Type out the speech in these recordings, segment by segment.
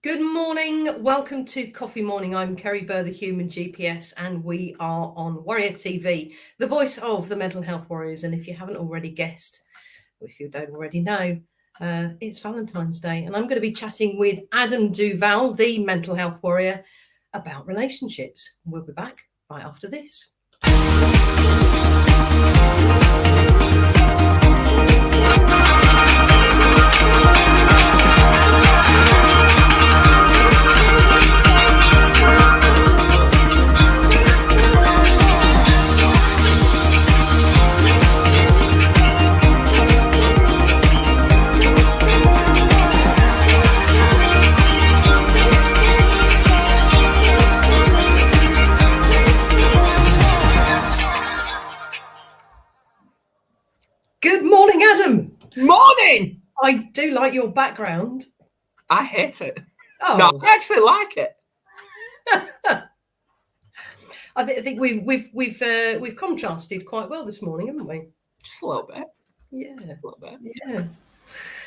Good morning. Welcome to Coffee Morning. I'm Kerry Burr, the Human GPS, and we are on Warrior TV, the voice of the mental health warriors. And if you haven't already guessed, or if you don't already know, it's Valentine's Day. And I'm going to be chatting with Adam Duval, the mental health warrior, about relationships. We'll be back right after this. Good morning, Adam. Morning! I do like your background. I hate it. Oh, No, I actually like it. I think we've contrasted quite well this morning, haven't we? Just a little bit. Yeah, A little bit. yeah.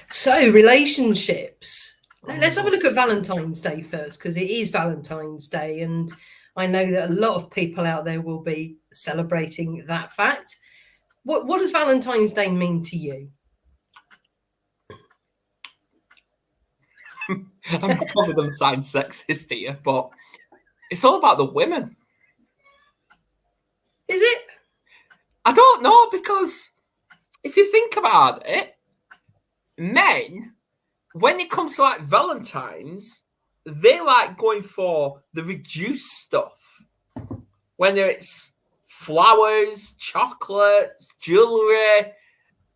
So relationships. Let's have a look at Valentine's Day first, because it is Valentine's Day, and I know that a lot of people out there will be celebrating that fact. What does Valentine's Day mean to you? I'm probably going to sound sexist here, but it's all about the women. Is it? I don't know, because if you think about it, men, when it comes to like Valentine's, they like going for the reduced stuff. Whether it's flowers, chocolates, jewellery,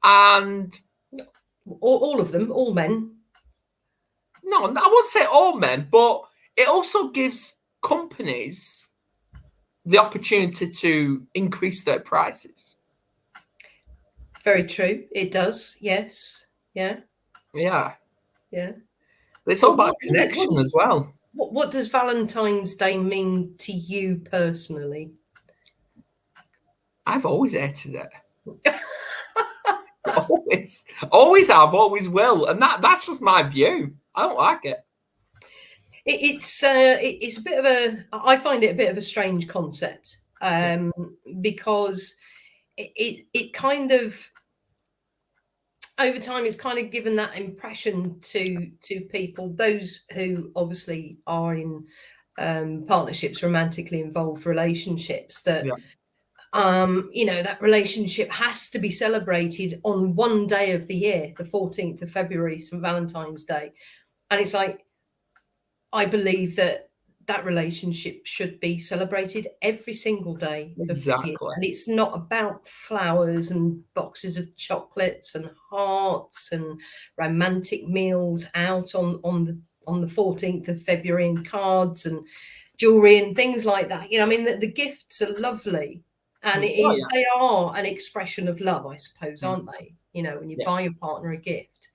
and... All of them, all men? No, I wouldn't say all men, but it also gives companies the opportunity to increase their prices. Very true. It does. Yes. Yeah. Yeah. Yeah. It's all about connection as well. What does Valentine's Day mean to you personally? I've always hated it. always have, always will, and that's just my view. I don't like it. It's a bit of a. I find it a bit of a strange concept, because it kind of over time it's kind of given that impression to people, those who obviously are in partnerships, romantically involved relationships, that. Yeah. That relationship has to be celebrated on one day of the year, the 14th of February, St. Valentine's Day. And it's like, I believe that relationship should be celebrated every single day of the year. And it's not about flowers and boxes of chocolates and hearts and romantic meals out on the 14th of February and cards and jewelry and things like that. The gifts are lovely. And they are an expression of love, I suppose, aren't they? When you buy your partner a gift.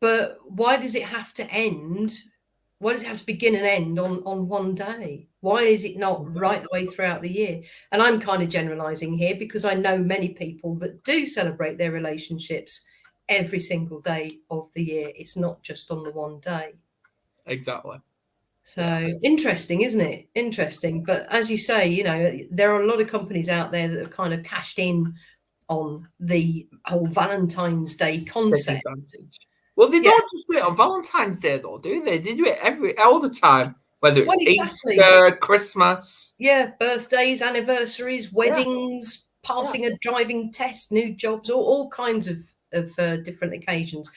But why does it have to end? Why does it have to begin and end on one day? Why is it not right the way throughout the year? And I'm kind of generalizing here, because I know many people that do celebrate their relationships every single day of the year. It's not just on the one day. Exactly. So interesting, isn't it? Interesting. But as you say, there are a lot of companies out there that have kind of cashed in on the whole Valentine's Day concept. Well, they don't just do it on Valentine's Day, though, do they? They do it all the time, whether it's Easter, Christmas. Yeah, birthdays, anniversaries, weddings, passing a driving test, new jobs, all kinds of different occasions,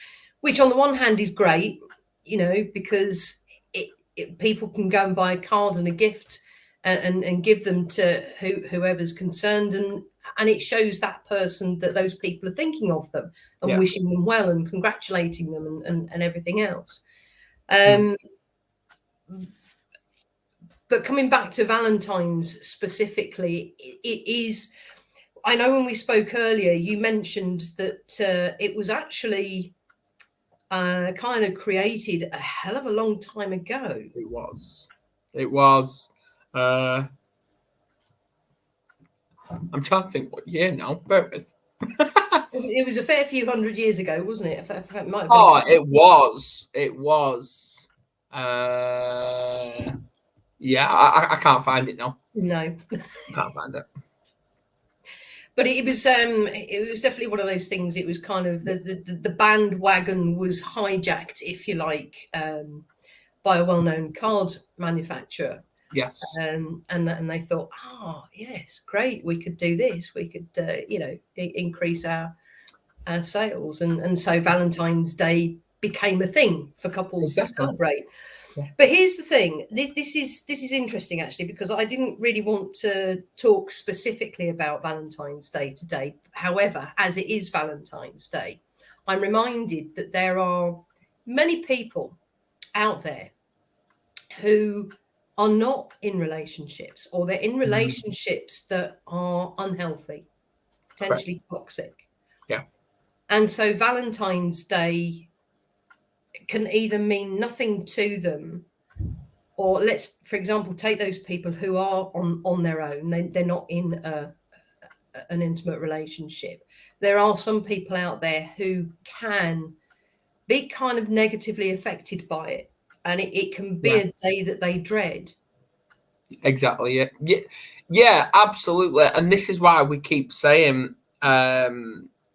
which on the one hand is great, because people can go and buy a card and a gift and give them to whoever's concerned, and it shows that person that those people are thinking of them and wishing them well and congratulating them and everything else. But coming back to Valentine's specifically, it is, I know when we spoke earlier, you mentioned that it was actually kind of created a hell of a long time ago. It was. I'm trying to think what year now. Bear with. It was a fair few hundred years ago, wasn't it? It was. Yeah, I can't find it now. No. I can't find it. But it was definitely one of those things. It was kind of the bandwagon was hijacked, if you like, by a well-known card manufacturer. Yes. And they thought, yes, great, we could do this. We could, increase our sales. And so Valentine's Day became a thing for couples to celebrate. Yeah. But here's the thing. This is interesting, actually, because I didn't really want to talk specifically about Valentine's Day today. However, as it is Valentine's Day, I'm reminded that there are many people out there who are not in relationships, or they're in relationships that are unhealthy, potentially toxic. Yeah. And so Valentine's Day can either mean nothing to them, or let's, for example, take those people who are on their own. They're not in an intimate relationship. There are some people out there who can be kind of negatively affected by it. And it can be a day that they dread. Exactly. Yeah, absolutely. And this is why we keep saying, like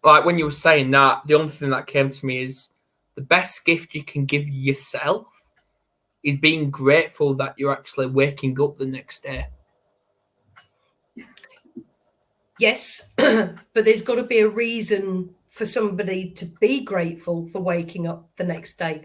when you were saying that, the only thing that came to me is the best gift you can give yourself is being grateful that you're actually waking up the next day. Yes, but there's got to be a reason for somebody to be grateful for waking up the next day.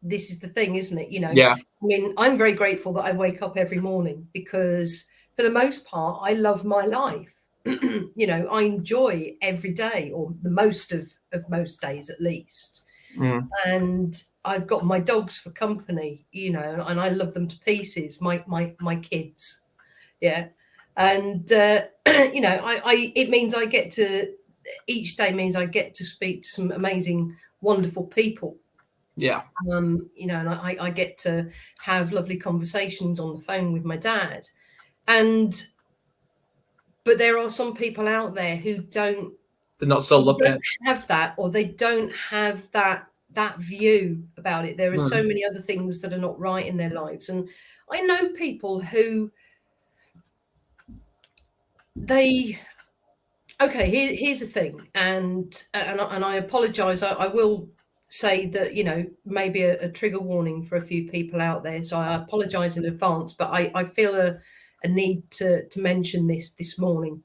This is the thing, isn't it? Yeah. I mean, I'm very grateful that I wake up every morning because for the most part, I love my life. I enjoy every day, or the most of most days at least. And I've got my dogs for company, and I love them to pieces. My kids, yeah. And it means I get to, each day means I get to speak to some amazing, wonderful people. Yeah. And I get to have lovely conversations on the phone with my dad. But there are some people out there who they're not so lucky. Don't have that, or they don't have that view about it. There are so many other things that are not right in their lives. And I know people who here's the thing, and I apologize. I will say that, maybe a trigger warning for a few people out there, so I apologize in advance, but I feel a need to mention this morning.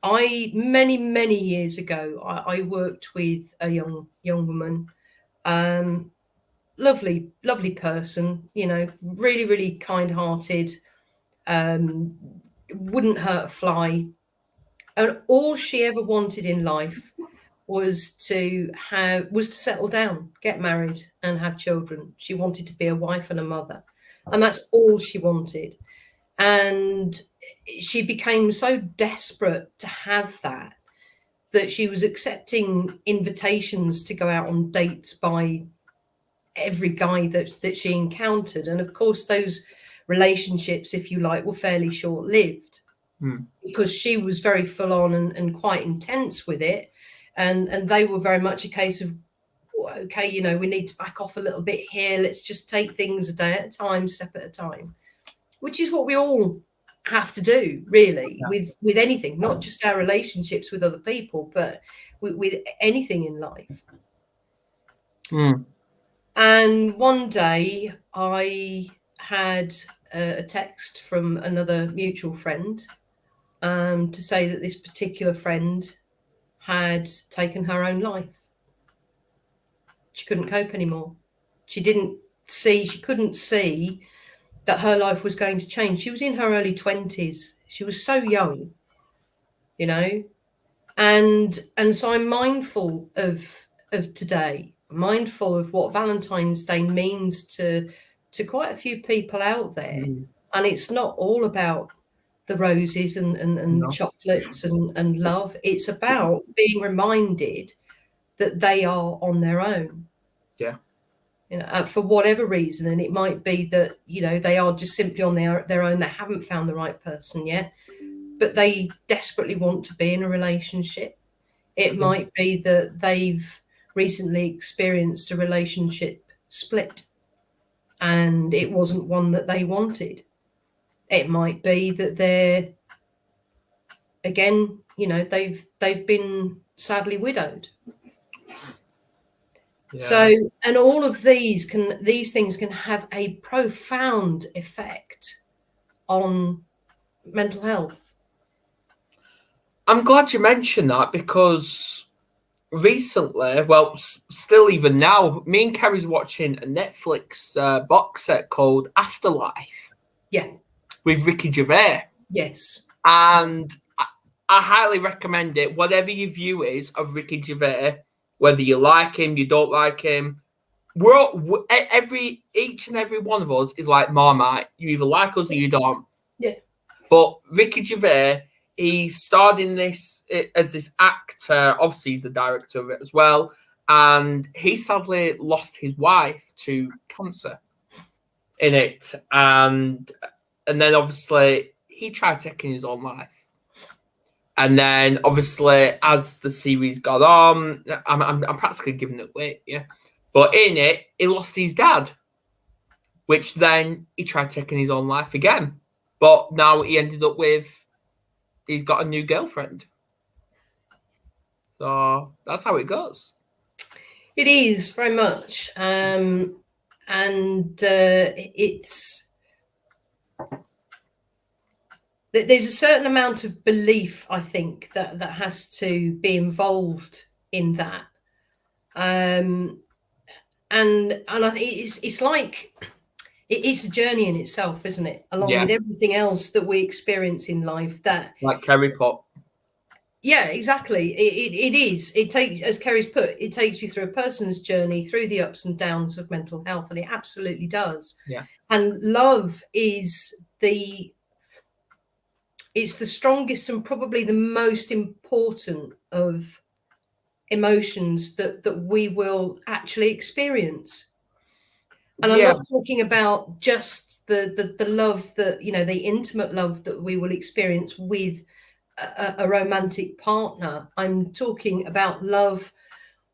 Many years ago, I worked with a young woman, lovely person, really, really kind-hearted, wouldn't hurt a fly. And all she ever wanted in life was to settle down, get married, and have children. She wanted to be a wife and a mother, and that's all she wanted. And she became so desperate to have that she was accepting invitations to go out on dates by every guy that she encountered. And of course, those relationships, if you like, were fairly short-lived. Because she was very full on and quite intense with it. And they were very much a case of, okay, we need to back off a little bit here. Let's just take things a day at a time, step at a time, which is what we all have to do, really, with anything, not just our relationships with other people, but with anything in life. And one day I had a text from another mutual friend, to say that this particular friend had taken her own life. She couldn't cope anymore. She couldn't see that her life was going to change. She was in her early 20s. She was so young, and so I'm mindful of today, mindful of what Valentine's Day means to quite a few people out there. And it's not all about the roses and chocolates and love. It's about being reminded that they are on their own. Yeah. For whatever reason. And it might be that, they are just simply on their own. They haven't found the right person yet, but they desperately want to be in a relationship. It might be that they've recently experienced a relationship split, and it wasn't one that they wanted. It might be that they're, again, they've been sadly widowed. Yeah. So, and all of these things can have a profound effect on mental health. I'm glad you mentioned that, because recently, well, still even now, me and Kerry's watching a Netflix box set called Afterlife. Yeah. With Ricky Gervais. Yes. And I highly recommend it. Whatever your view is of Ricky Gervais, whether you like him, you don't like him, each and every one of us is like Marmite. You either like us or you don't. Yeah. But Ricky Gervais, he starred in this as this actor. Obviously, he's the director of it as well. And he sadly lost his wife to cancer in it. And then obviously he tried taking his own life. And then obviously as the series got on, I'm practically giving it away, yeah. But in it, he lost his dad, which then he tried taking his own life again. But now he ended up he's got a new girlfriend. So that's how it goes. It is very much. And it's, there's a certain amount of belief, I think, that has to be involved in that. And I think it's like, it's a journey in itself, isn't it? Along with everything else that we experience in life, that like Kerry put. Yeah, exactly. It is. It takes, as Kerry's put, it takes you through a person's journey through the ups and downs of mental health, and it absolutely does. Yeah. And love is it's the strongest and probably the most important of emotions that we will actually experience. And I'm not talking about just the love that, the intimate love that we will experience with a romantic partner. I'm talking about love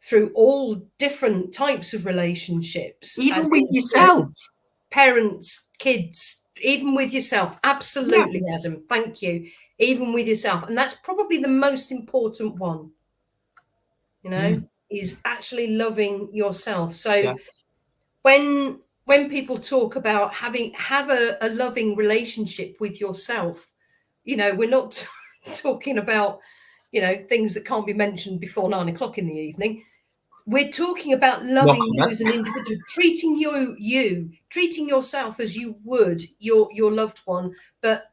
through all different types of relationships. Even with yourself. Parents, kids, even with yourself. Absolutely, Adam. Thank you. Even with yourself. And that's probably the most important one, is actually loving yourself. So when people talk about have a loving relationship with yourself, we're not talking about, things that can't be mentioned before 9 o'clock in the evening. We're talking about loving you as an individual, treating treating yourself as you would your loved one, but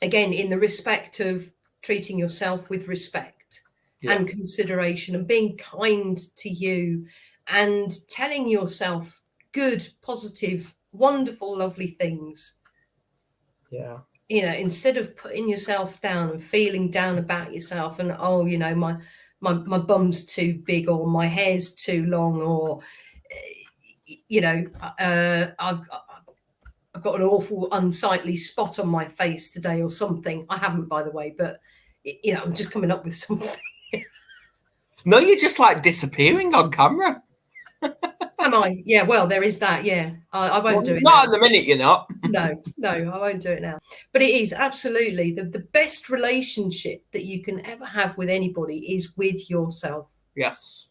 again, in the respect of treating yourself with respect and consideration, and being kind to you, and telling yourself good, positive, wonderful, lovely things. Yeah. Instead of putting yourself down and feeling down about yourself, and my bum's too big, or my hair's too long, or I've got an awful unsightly spot on my face today or something. I haven't, by the way, but I'm just coming up with something. No, you're just like disappearing on camera. Am I? Yeah, well, there is that. Yeah, I won't do it not now. in the minute, you're not. No, I won't do it now. But it is absolutely the best relationship that you can ever have with anybody is with yourself. Yes.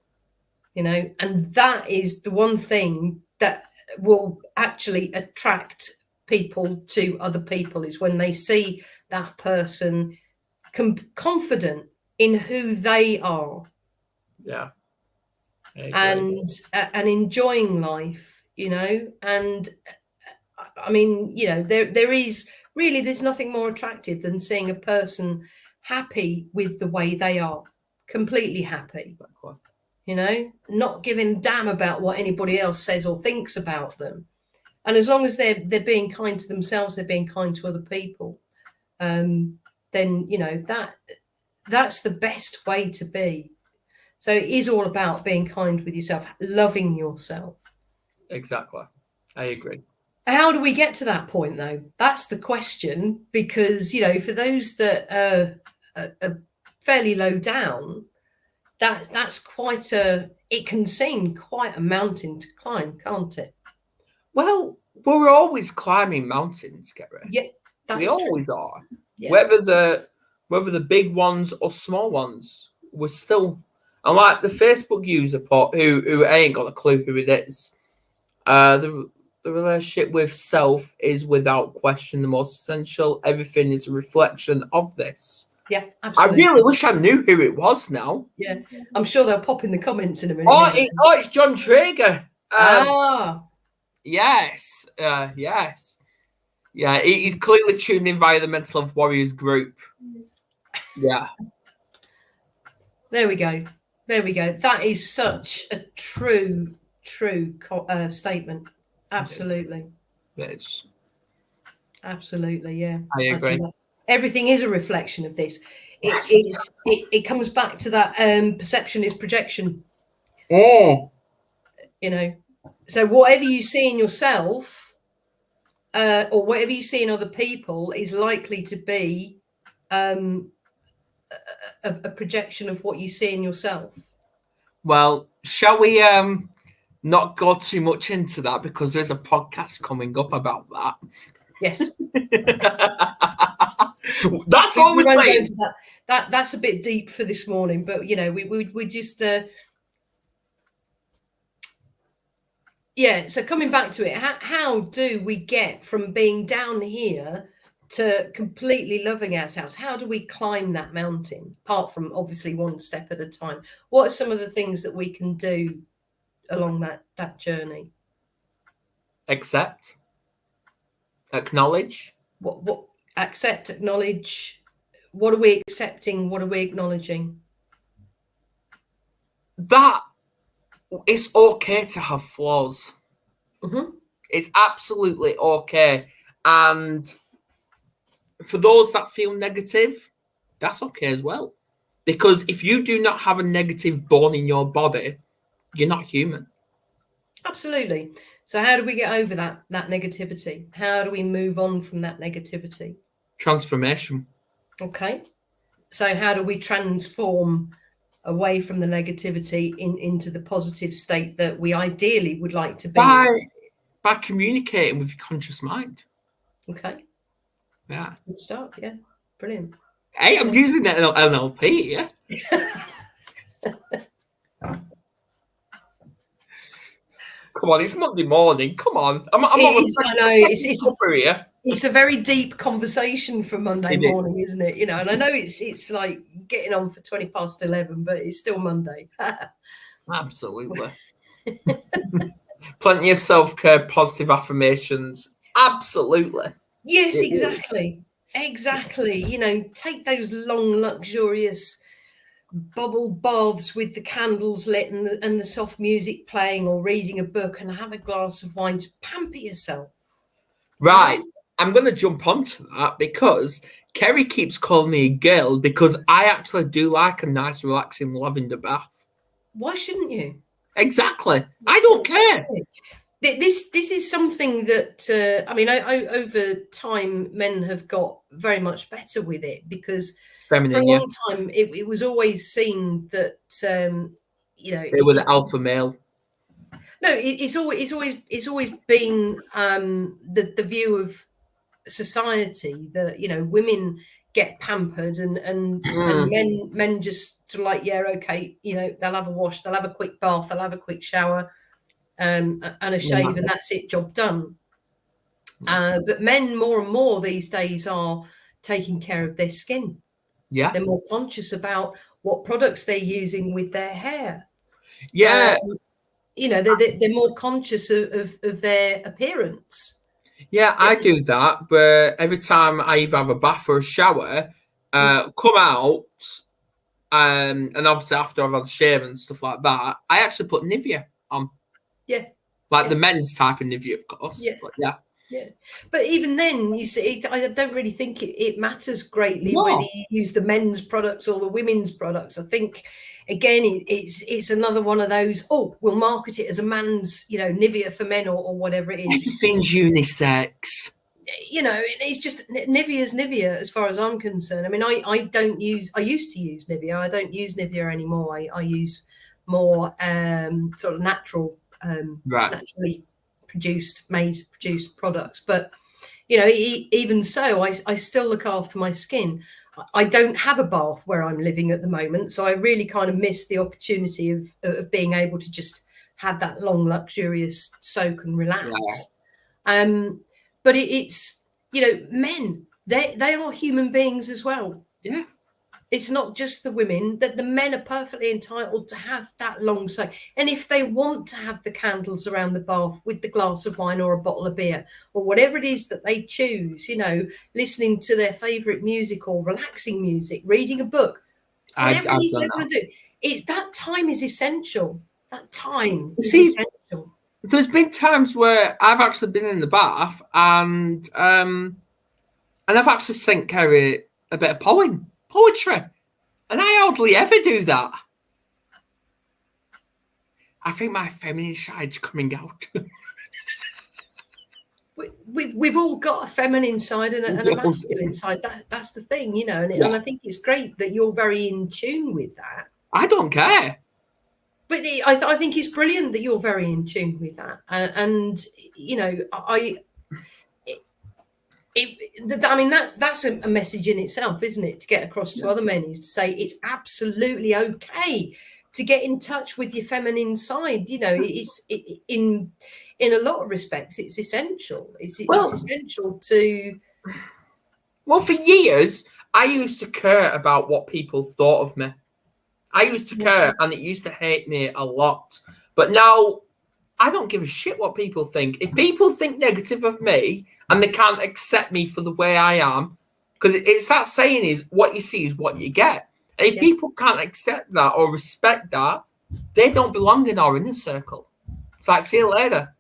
And that is the one thing that will actually attract people to other people, is when they see that person confident in who they are. Yeah. And enjoying life, and I mean, there's nothing more attractive than seeing a person happy with the way they are, completely happy, not giving a damn about what anybody else says or thinks about them. And as long as they're being kind to themselves, they're being kind to other people, then that's the best way to be. So it is all about being kind with yourself, loving yourself. Exactly. I agree. How do we get to that point, though? That's the question, because, for those that are fairly low down, that's it can seem quite a mountain to climb, can't it? Well, we're always climbing mountains, Gary. Yeah, that We is true. always are. Yeah. Whether the big ones or small ones, we're still. And like the Facebook user put, who I ain't got a clue who it is. The relationship with self is without question the most essential. Everything is a reflection of this. Yeah, I absolutely. really wish I knew who it was now. Yeah, I'm sure they'll pop in the comments in a minute. It's John Traeger. Yes. Yes. Yeah, he's clearly tuned in via the Mental Health Warriors group. Yeah. There we go. That is such a true statement. Absolutely. It's, Absolutely, yeah. I agree. Everything is a reflection of this. It comes back to that perception is projection. Oh. You know, so whatever you see in yourself or whatever you see in other people is likely to be a projection of what you see in yourself. Well, shall we not go too much into that because there's a podcast coming up about that. Yes. That's all we're saying. That's a bit deep for this morning, but you know, we just yeah. So coming back to it, how do we get from being down here to completely loving ourselves? How do we climb that mountain? Apart from obviously one step at a time, what are some of the things that we can do along that journey? Accept, acknowledge. What accept, acknowledge? What are we accepting? What are we acknowledging? That it's okay to have flaws. Mm-hmm. It's absolutely okay. And for those that feel negative, that's okay as well. Because if you do not have a negative bone in your body, you're not human. Absolutely. So how do we get over that negativity? How do we move on from that negativity? Transformation. Okay. So how do we transform away from the negativity into the positive state that we ideally would like to be? By communicating with your conscious mind. Okay. Yeah. Good start. Yeah. Brilliant. Hey, I'm using that NLP, yeah? Come on, it's Monday morning. Come on. It's a very deep conversation for Monday morning, isn't it? You know, and I know it's like getting on for 11:20, but it's still Monday. Absolutely. Plenty of self-care, positive affirmations. Absolutely. Yes, exactly. Exactly. You know, take those long, luxurious bubble baths with the candles lit and the soft music playing, or reading a book and have a glass of wine to pamper yourself. Right. I'm going to jump onto that because Kerry keeps calling me a girl because I actually do like a nice, relaxing lavender bath. Why shouldn't you? Exactly. I don't care. This is something that I mean, over time, men have got very much better with it because feminine, for a long time it was always seen that you know, they were the alpha male. No, it's always been the view of society that, you know, women get pampered and men just to like, yeah, okay, you know, they'll have a wash, they'll have a quick bath, they'll have a quick shower and a shave, and that's it, job done. But men more and more these days are taking care of their skin. Yeah, they're more conscious about what products they're using with their hair. Yeah, you know, they're more conscious of their appearance. Yeah, I do that, but every time I either have a bath or a shower, come out, and obviously after I've had a shave and stuff like that, I actually put Nivea on. Yeah. Like the men's type of Nivea, of course. Yeah. But yeah. Yeah. But even then, you see, I don't really think it matters greatly whether you use the men's products or the women's products. I think, again, it's another one of those, oh, we'll market it as a man's, you know, Nivea for men or whatever it is. Everything's unisex. You know, it's just Nivea's Nivea as far as I'm concerned. I mean, I used to use Nivea. I don't use Nivea anymore. I use more sort of naturally produced products. But even so, I still look after my skin. I don't have a bath where I'm living at the moment, so I really kind of miss the opportunity of being able to just have that long, luxurious soak and relax. But it's men, they are human beings as well. Yeah. It's not just the women, that the men are perfectly entitled to have that long soak. And if they want to have the candles around the bath with the glass of wine or a bottle of beer or whatever it is that they choose, listening to their favorite music or relaxing music, reading a book, whatever it is they want to do, that time is essential. That time is essential. There's been times where I've actually been in the bath and I've actually sent Kerry a bit of poetry, and I hardly ever do that. I think my feminine side's coming out. We've all got a feminine side and a masculine side. That's the thing, and I think it's great that you're very in tune with that. I don't care. But I think it's brilliant that you're very in tune with that. And that's a message in itself, isn't it? To get across to other men is to say it's absolutely okay to get in touch with your feminine side. In a lot of respects, it's essential. It's essential to. Well, for years, I used to care about what people thought of me. I used to care, and it used to hate me a lot. But now, I don't give a shit what people think. If people think negative of me and they can't accept me for the way I am, because it's that saying is what you see is what you get. And if people can't accept that or respect that, they don't belong in our inner circle. It's like, see you later.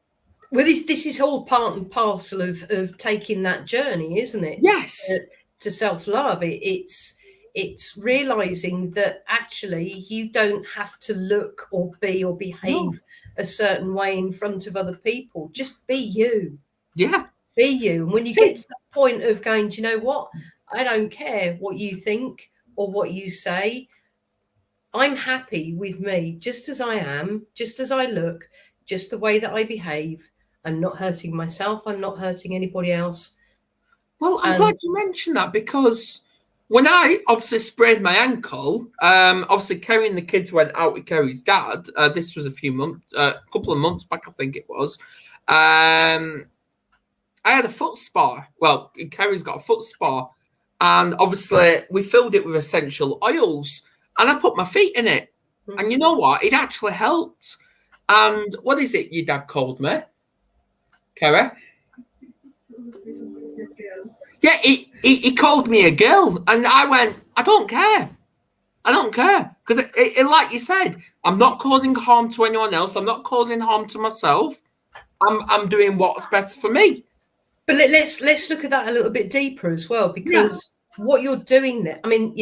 Well, this is all part and parcel of taking that journey, isn't it? Yes. To self-love. It's realizing that actually you don't have to look or be or behave a certain way in front of other people. Just be you. Yeah. Be you. And when you get to that point of going, do you know what? I don't care what you think or what you say. I'm happy with me just as I am, just as I look, just the way that I behave. I'm not hurting myself. I'm not hurting anybody else. Well, I'm glad you mentioned that, because when I obviously sprained my ankle, obviously Kerry and the kids went out with Kerry's dad. This was a couple of months back, I think it was. I had a foot spa. Well, Kerry's got a foot spa, and obviously we filled it with essential oils, and I put my feet in it. And you know what? It actually helped. And what is it your dad called me? Kerry? Yeah, he called me a girl, and I went, I don't care. I don't care. Because like you said, I'm not causing harm to anyone else. I'm not causing harm to myself. I'm doing what's best for me. But let's look at that a little bit deeper as well, because what you're doing there, I mean,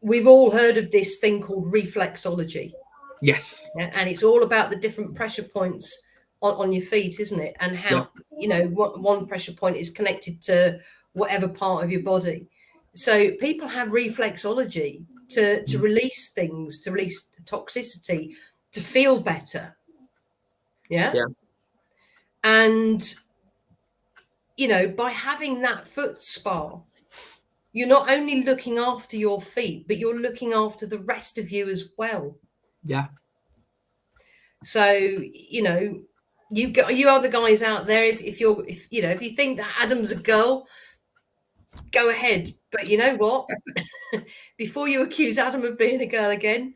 we've all heard of this thing called reflexology. Yes. And it's all about the different pressure points on your feet, isn't it? And how, one pressure point is connected to whatever part of your body. So people have reflexology to release things, to release toxicity, to feel better. Yeah. And, by having that foot spa, you're not only looking after your feet, but you're looking after the rest of you as well. Yeah. So, you are the guys out there. If you think that Adam's a girl, go ahead. But you know what? Before you accuse Adam of being a girl again,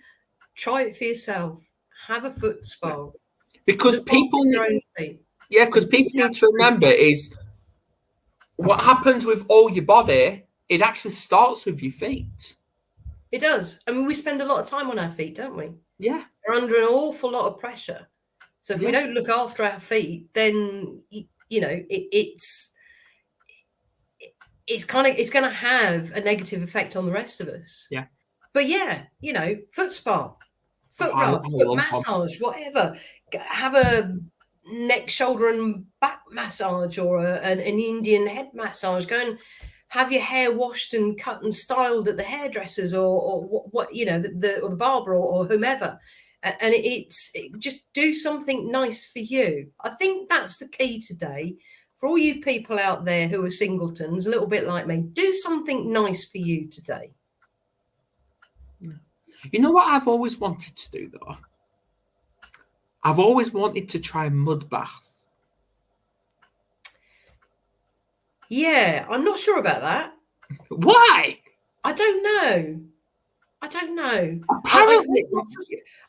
try it for yourself. Have a foot spa. Because people need to remember is what happens with all your body, it actually starts with your feet. It does. I mean, we spend a lot of time on our feet, don't we? Yeah. We're under an awful lot of pressure. So if we don't look after our feet, then it's going to have a negative effect on the rest of us. Yeah. But foot spa, foot rub, foot massage, whatever. Have a neck, shoulder, and back massage, or an Indian head massage. Go and have your hair washed and cut and styled at the hairdressers, or what the barber or whomever. And just do something nice for you. I think that's the key today. For all you people out there who are singletons, a little bit like me, do something nice for you today. You know what I've always wanted to do, though? I've always wanted to try a mud bath. Yeah, I'm not sure about that. Why? I don't know. Apparently,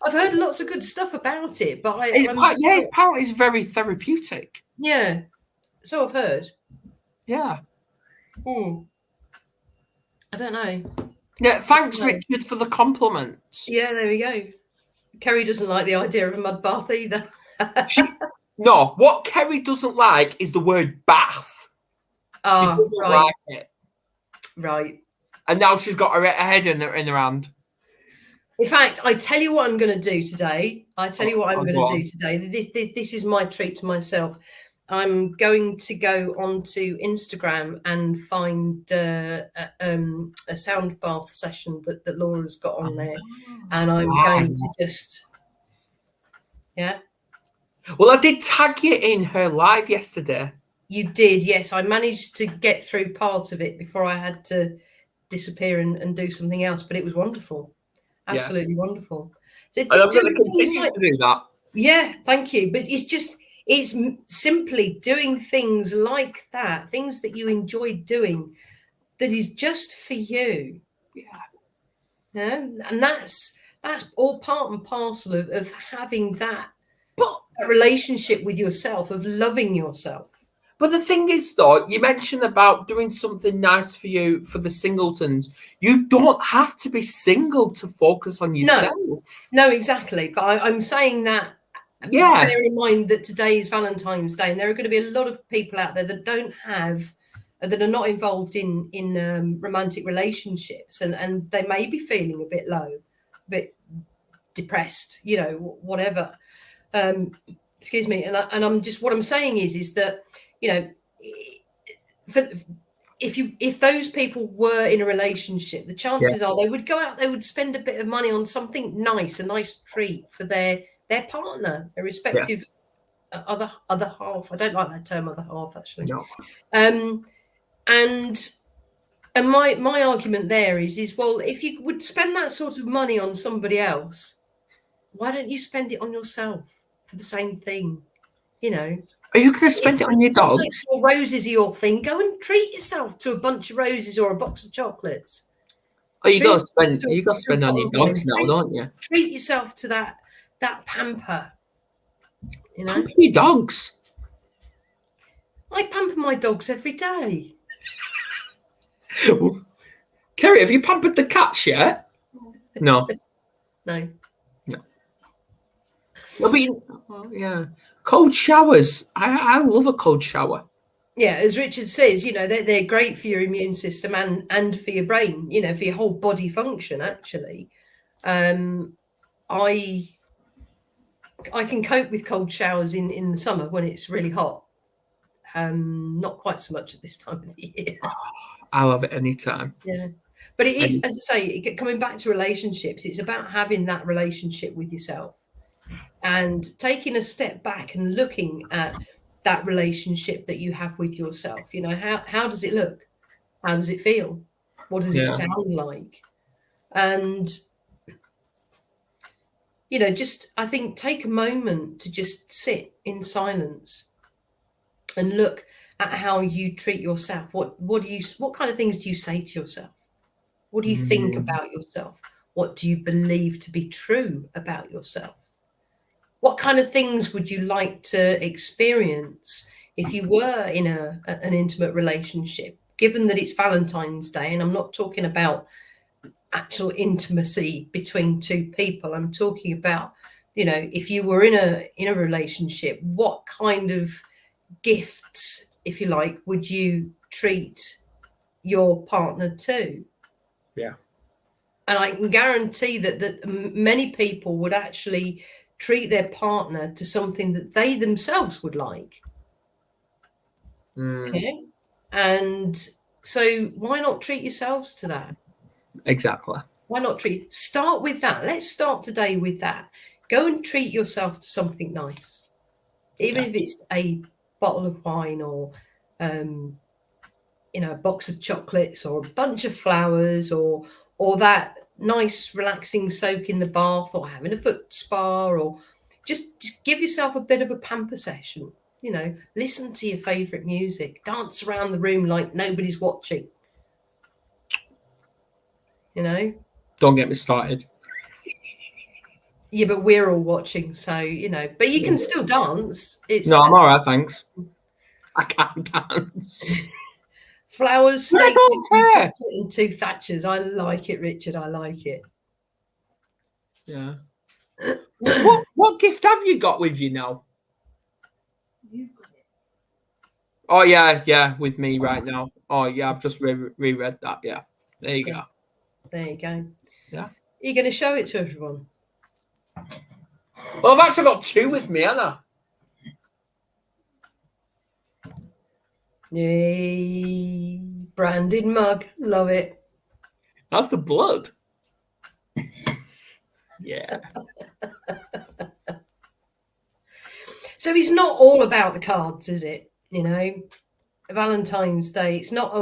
I've heard lots of good stuff about it, but apparently it's very therapeutic. Yeah, so I've heard. Yeah. I don't know. Yeah, thanks, Richard, for the compliment. Yeah, there we go. Kerry doesn't like the idea of a mud bath either. No, what Kerry doesn't like is the word bath. She doesn't like it. Right. And now she's got her head in her hand. In fact, I tell you what I'm going to do today. This is my treat to myself. I'm going to go onto Instagram and find a sound bath session that Laura's got on there. And I'm going to just, yeah. Well, I did tag you in her live yesterday. You did, yes. I managed to get through part of it before I had to disappear and do something else, but it was wonderful. Absolutely wonderful. So and I'm going to continue to do that. Yeah, thank you. But it's simply doing things like that, things that you enjoy doing, that is just for you. Yeah, and that's all part and parcel of having that relationship with yourself, of loving yourself. But the thing is, though, you mentioned about doing something nice for you for the singletons. You don't have to be single to focus on yourself. No, exactly. But I'm saying that, bear in mind that today is Valentine's Day, and there are going to be a lot of people out there that that are not involved in romantic relationships, and they may be feeling a bit low, a bit depressed, whatever. Excuse me. And I'm just, what I'm saying is that, if those people were in a relationship, the chances are they would go out, they would spend a bit of money on something nice, a nice treat for their partner, their respective other half. I don't like that term, other half, actually. No. And my argument there is well, if you would spend that sort of money on somebody else, why don't you spend it on yourself for the same thing? Are you going to spend it on your dogs? Or roses are your thing, go and treat yourself to a bunch of roses or a box of chocolates. Oh, you got to spend on your dogs now, don't you? Treat yourself to that pamper. Pamper your dogs. I pamper my dogs every day. Kerry, have you pampered the cats yet? No. No. Yeah. Cold showers. I love a cold shower. Yeah, as Richard says, they're great for your immune system and for your brain, for your whole body function, actually. I can cope with cold showers in the summer when it's really hot. Not quite so much at this time of the year. I'll have it any time. Yeah. But it is, as I say, coming back to relationships, it's about having that relationship with yourself and taking a step back and looking at that relationship that you have with yourself. How does it look? How does it feel? What does it sound like? And, just, I think, take a moment to just sit in silence and look at how you treat yourself. What kind of things do you say to yourself? What do you think about yourself? What do you believe to be true about yourself? What kind of things would you like to experience if you were in an intimate relationship, given that it's Valentine's Day? And I'm not talking about actual intimacy between two people. I'm talking about, if you were in a relationship, what kind of gifts, if you like, would you treat your partner to? Yeah. And I can guarantee that many people would actually treat their partner to something that they themselves would like. Okay? And so why not treat yourselves to that? Exactly. Why not start with that? Let's start today with that. Go and treat yourself to something nice, even Yeah. if it's a bottle of wine or a box of chocolates or a bunch of flowers or that nice relaxing soak in the bath or having a foot spa, or just give yourself a bit of a pamper session. Listen to your favorite music, dance around the room like nobody's watching. Don't get me started. Yeah, but we're all watching, so but you can still dance. No, I'm all right, thanks. I can't dance. Flowers, But I steak, don't care. chocolate, and two Thatchers. I like it, Richard. I like it. Yeah. What gift have you got with you now? Oh yeah, with me right now. Oh yeah, I've just reread that. Yeah, there you go. There you go. Yeah. You're going to show it to everyone. Well, I've actually got two with me, haven't I? Yay. Branded mug. Love it. That's the blood. Yeah. So it's not all about the cards, is it? Valentine's Day. It's not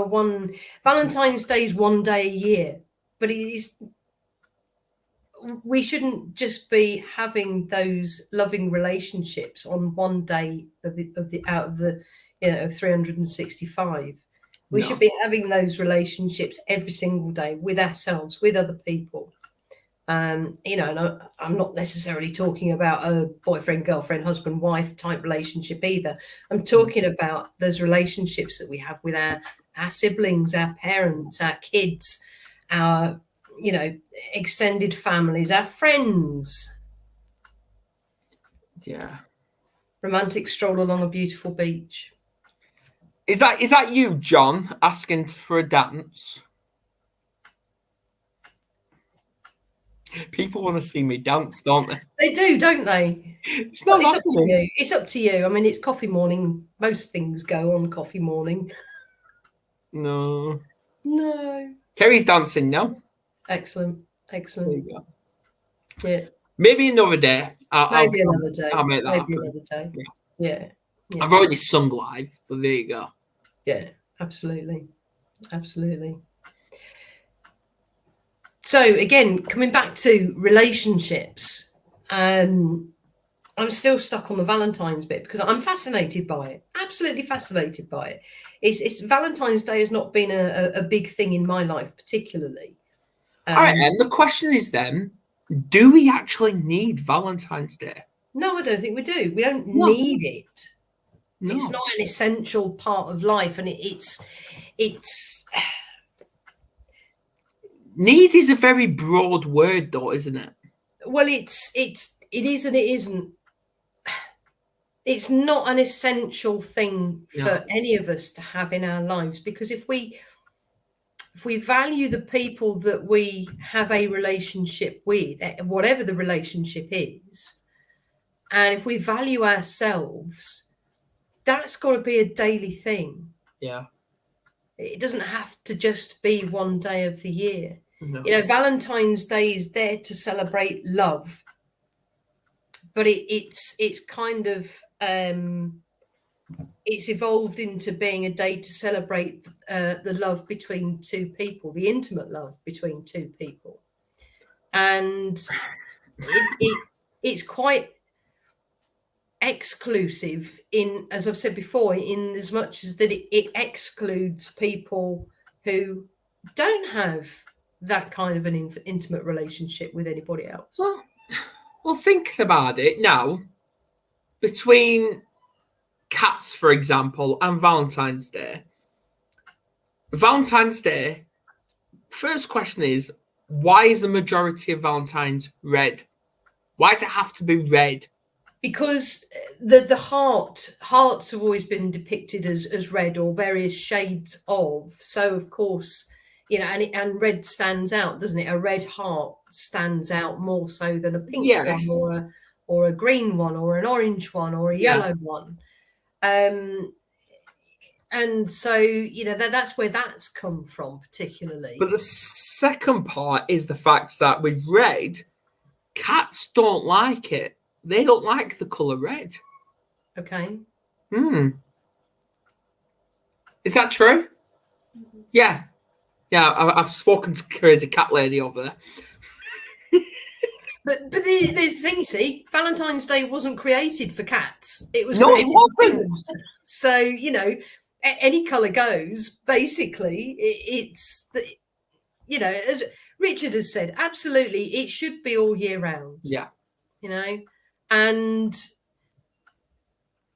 Valentine's Day is one day a year, but it is. We shouldn't just be having those loving relationships on one day of 365. We should be having those relationships every single day with ourselves, with other people. And I'm not necessarily talking about a boyfriend, girlfriend, husband, wife type relationship either. I'm talking about those relationships that we have with our siblings, our parents, our kids, our extended families, our friends. Yeah. Romantic stroll along a beautiful beach. Is that you, John, asking for a dance? People want to see me dance, don't they? They do, don't they? It's not It's up to happening. you. It's up to you. I mean, it's coffee morning. Most things go on coffee morning. No. Kerry's dancing now. Excellent. There you go. Yeah. Maybe another day. Maybe another day. I'll make that Maybe happen. another day. Yeah. I've already sung live, so there you go. Yeah, absolutely. So again, coming back to relationships, I'm still stuck on the Valentine's bit because I'm fascinated by it. Absolutely fascinated by it. It's Valentine's Day has not been a big thing in my life particularly. All right, and the question is then, do we actually need Valentine's Day? No, I don't think we do. We don't need it. No. It's not an essential part of life, and it's need is a very broad word, though, isn't it? Well, it is and it isn't. It's not an essential thing for any of us to have in our lives, because if we value the people that we have a relationship with, whatever the relationship is, and if we value ourselves, that's got to be a daily thing. Yeah. It doesn't have to just be one day of the year. No. Valentine's Day is there to celebrate love, but it's kind of it's evolved into being a day to celebrate the love between two people, the intimate love between two people, and it's quite exclusive in, as I've said before, in as much as that it excludes people who don't have that kind of an intimate relationship with anybody else. Well, thinking about it now, between cats, for example, and Valentine's Day, first question is, why is the majority of Valentines red? Why does it have to be red? Because the hearts have always been depicted as red, or various shades of. So of course, and red stands out, doesn't it? A red heart stands out more so than a pink one, or a green one, or an orange one, or a yellow one. And so that's where that's come from particularly. But the second part is the fact that with red, Cats don't like it. They don't like the colour red. Okay. Is that true? Yeah. Yeah, I've spoken to crazy cat lady over there. But there's the thing, you see, Valentine's Day wasn't created for cats. It was No, it created for wasn't. humans. So, you know, any colour goes, basically. It's, you know, as Richard has said, absolutely, it should be all year round. Yeah. You know, and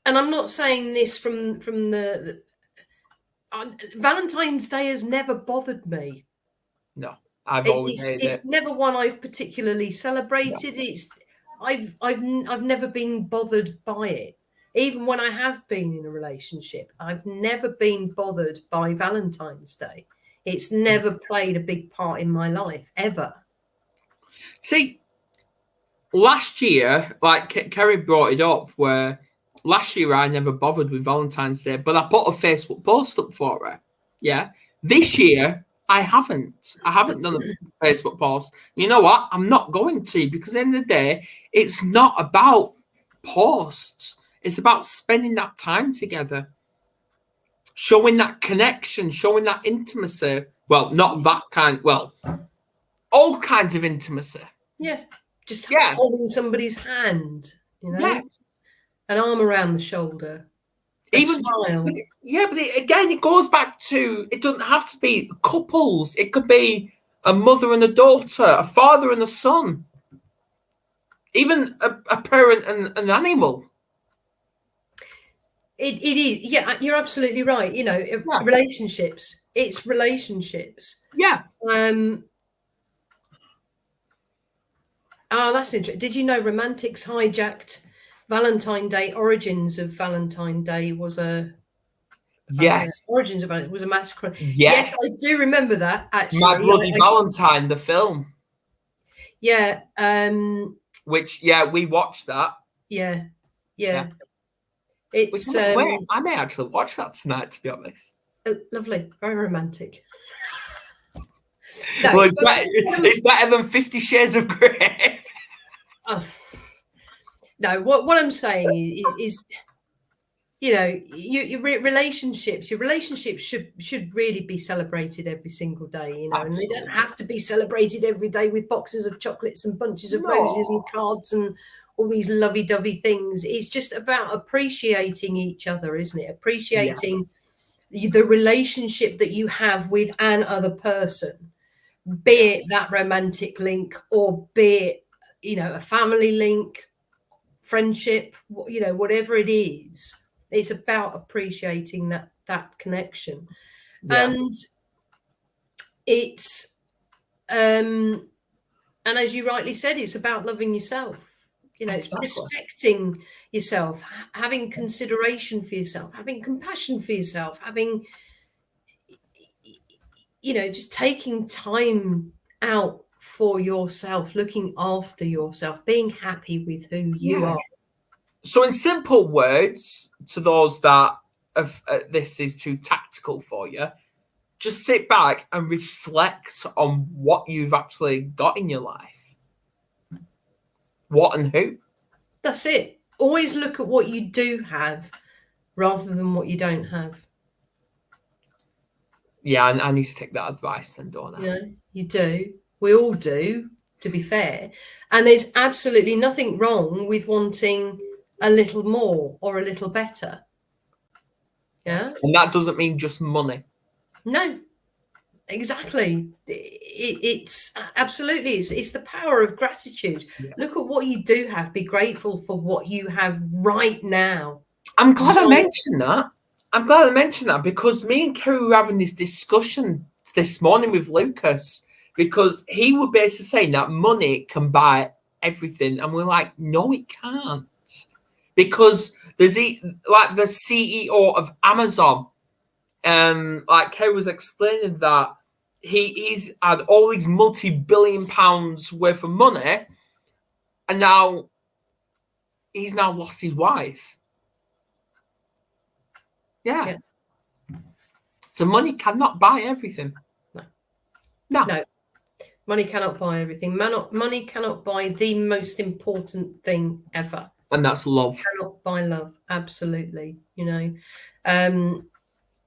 I'm not saying this from the Valentine's Day has never bothered me. No, I've always hated It's it. never one I've particularly celebrated. It's I've never been bothered by it. Even when I have been in a relationship, I've never been bothered by Valentine's Day. It's never played a big part in my life ever. See, last year, like Kerry brought it up, where last year I never bothered with Valentine's Day, but I put a Facebook post up for her. Yeah. This year, I haven't. I haven't done a Facebook post. You know what? I'm not going to, because at the end of the day, it's not about posts. It's about spending that time together, showing that connection, showing that intimacy. Well, not that kind. Well, all kinds of intimacy. Yeah. Just Yeah. holding somebody's hand, you know, Yes. an arm around the shoulder, a Even smile. yeah, but again, it goes back to, it doesn't have to be couples. It could be a mother and a daughter, a father and a son, even a parent and an animal. It is, yeah, you're absolutely right. You know, relationships. It's relationships. Yeah. Oh, that's interesting. Did you know romantics hijacked Valentine Day? Origins of Valentine Day was a origins of it was a massacre. Yes, I do remember that actually. My Bloody Valentine, the film. Yeah. Which we watched that. Yeah. It's I may actually watch that tonight, to be honest. Lovely, very romantic. No, well, it's better than 50 Shades of Grey. No, what I'm saying is, you know, your relationships should really be celebrated every single day, you know. Absolutely. And they don't have to be celebrated every day with boxes of chocolates and bunches of roses and cards and all these lovey-dovey things. It's just about appreciating each other, isn't it? Appreciating the relationship that you have with an other person, be it that romantic link or be it, you know, a family link, friendship, you know, whatever it is. It's about appreciating that connection. And it's and as you rightly said, it's about loving yourself. You know, it's respecting yourself, having consideration for yourself, having compassion for yourself, having, you know, just taking time out for yourself, looking after yourself, being happy with who you are. So in simple words, to those that have, this is too tactical for you, just sit back and reflect on what you've actually got in your life. What and who. That's it. Always look at what you do have rather than what you don't have. Yeah, I need to take that advice then, don't I? You know, you do. We all do, to be fair. And there's absolutely nothing wrong with wanting a little more or a little better. Yeah. And that doesn't mean just money. No, exactly. It's absolutely, it's the power of gratitude. Look at what you do have. Be grateful for what you have right now. I'm glad I mentioned that. I'm glad I mentioned that, because me and Kerry were having this discussion this morning with Lucas, because he would basically saying that money can buy everything. And we're like, no, it can't. Because there's like the CEO of Amazon, like Kerry was explaining that he's had all these multi-billion pounds worth of money, and now he's now lost his wife. Yeah. So money cannot buy everything. No. Money cannot buy everything. Money cannot buy the most important thing ever. And that's love. Cannot buy love. Absolutely. You know,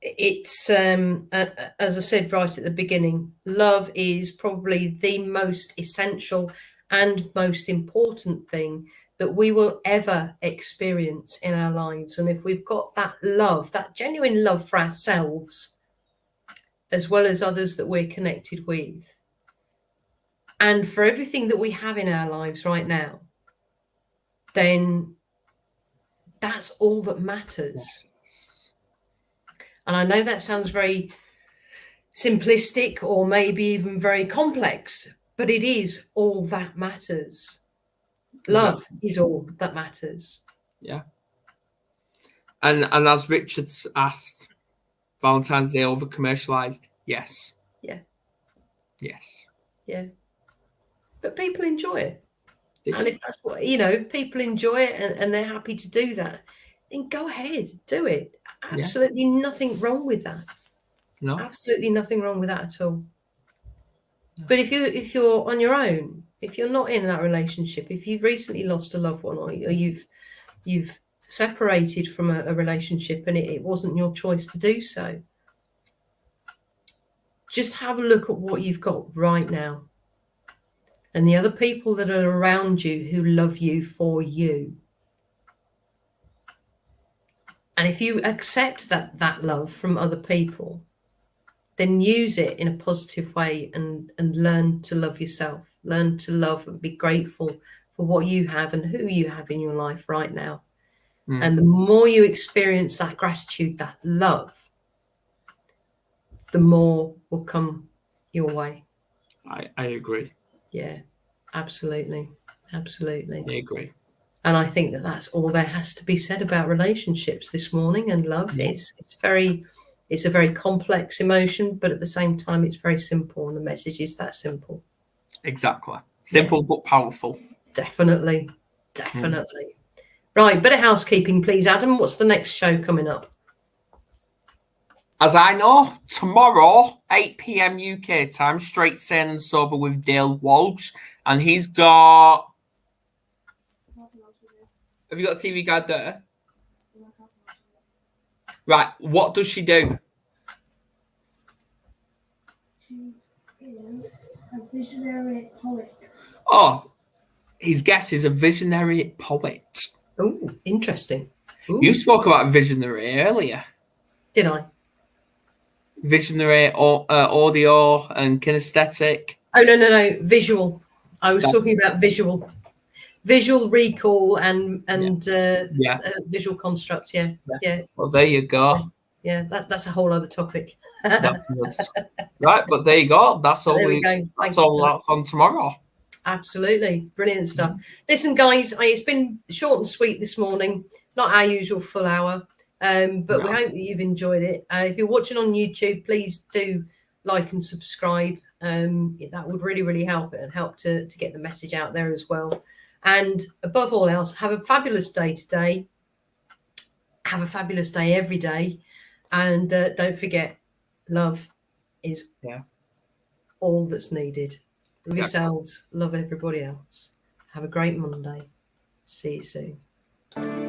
it's as I said right at the beginning, love is probably the most essential and most important thing that we will ever experience in our lives. And if we've got that love, that genuine love for ourselves, as well as others that we're connected with, and for everything that we have in our lives right now, then that's all that matters. Yes. And I know that sounds very simplistic or maybe even very complex, but it is all that matters. Love is all that matters. Yeah. And as Richard's asked, Valentine's Day over commercialized? Yes. Yeah. Yes. Yeah. But people enjoy it. They And do. if that's what, you know, if people enjoy it and they're happy to do that, then go ahead, do it. Absolutely nothing wrong with that. No. Absolutely nothing wrong with that at all. But if you're on your own, if you're not in that relationship, if you've recently lost a loved one, or you've separated from a relationship and it wasn't your choice to do so, just have a look at what you've got right now and the other people that are around you who love you for you. And if you accept that love from other people, then use it in a positive way and learn to love yourself. Learn to love and be grateful for what you have and who you have in your life right now. And the more you experience that gratitude, that love, the more will come your way. I agree. Yeah, absolutely. Absolutely. I agree. And I think that that's all there has to be said about relationships this morning and love. Yeah. It's a very complex emotion, but at the same time, it's very simple. And the message is that simple. Exactly. Simple but powerful. Definitely. Right, bit of housekeeping, please, Adam. What's the next show coming up? As I know, tomorrow, 8 p.m. UK time, Straight Sane and Sober with Dale Walsh. And he's got... Have you got a TV guide there? Right, what does she do? She is a visionary poet. Oh, his guest is a visionary poet. Oh, interesting. Ooh. You spoke about visionary earlier. Did I? Visionary audio and kinesthetic. Oh, no. Visual. I was talking about visual recall and visual constructs. Yeah. Well, there you go. Yeah, that's a whole other topic. That's right, but there you go. That's all. There we go. That's all. That's on tomorrow. Absolutely brilliant stuff. Listen, guys, it's been short and sweet this morning. Not our usual full hour, but we hope that you've enjoyed it. If you're watching on YouTube, please do like and subscribe. That would really help it and help to get the message out there as well. And above all else, have a fabulous day today. Have a fabulous day every day. And don't forget, love is all that's needed. Love yourselves, love everybody else. Have a great Monday. See you soon.